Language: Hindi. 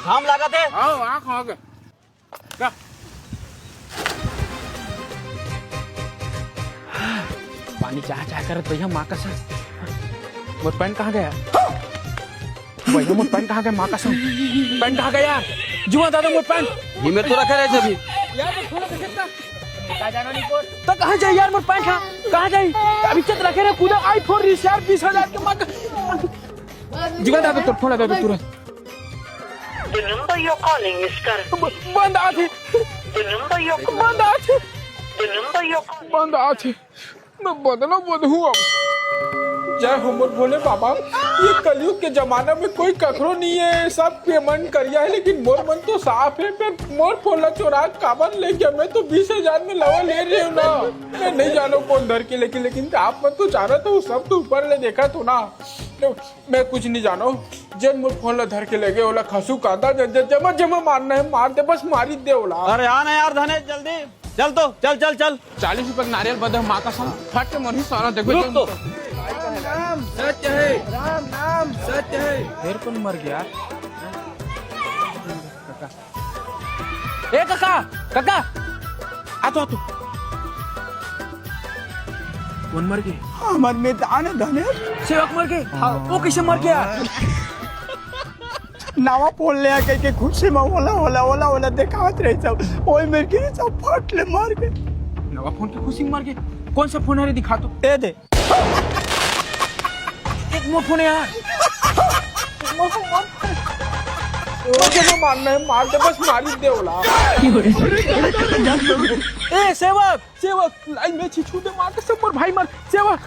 घाम लागत है। आओ आँख हो गए क्या पानी चाह चाह कर भैया माँ का संग मोर पैंट कहाँ गया भैया मोर पैंट कहाँ गया माँ का संग पैंट कहाँ गया यार जुआ दादा मोर पैंट ये में तो रखे रहे अभी। यार मैं थोड़ा देखता तो कहाँ जाए यार मोर पैंट कहाँ जाए अभी चत रखे रहे कूदा आईफोन रिचार्ज 20,000 के माँ का जुआ दादा तो फोन लगा तुरंत The number you're calling is currently बंद आथे the number you're बंद आथे the number you're calling बंद आथे मैं बदलो बद हूँ अब जय हो मोर भोले बाबा। ये कलयुग के जमाना में कोई कखरो नहीं है, सब के मन करिया है, लेकिन मोर मन तो साफ है। पर मोर फोला चोरा काबर ले गया? मैं तो 20,000 में लवा ले रही हूँ ना। मैं नहीं जानो कौन धर के लेकिन आप मत तो जाना तो सब तो ऊपर ले देखा तो ना। तो मैं कुछ नहीं जानो जन मोर फोन ला धर के ले गए ओला खसू कादा जमा जमा मारना है मार दे बस मारी दे ओला। अरे आना यार धने जल्दी चल तो चल चल चल 40 रुपए नारियल बदे माँ का संग फट मर ही सारा देखो रुक तो। राम सत्य है राम नाम सत्य है फिर कौन मर गया ए काका काका आ तो कौन मर गए हमार मैदान है धने सेवक मर गए वो कैसे मर गया नावा फोन ले आके के खुशी में ओला देखावत रहे सब ओए मेरे के सब फट ले मार के नवा फोन की खुशी में मर गए। कौन सा फोन है रे दिखा तो दे दे एक मोर फोन है यार ओ जमा मारना है मार दे बस मारी दे ओला। ए सेवक सेवक लाइन में छिछू दे मार के सब मोर भाई मर सेवक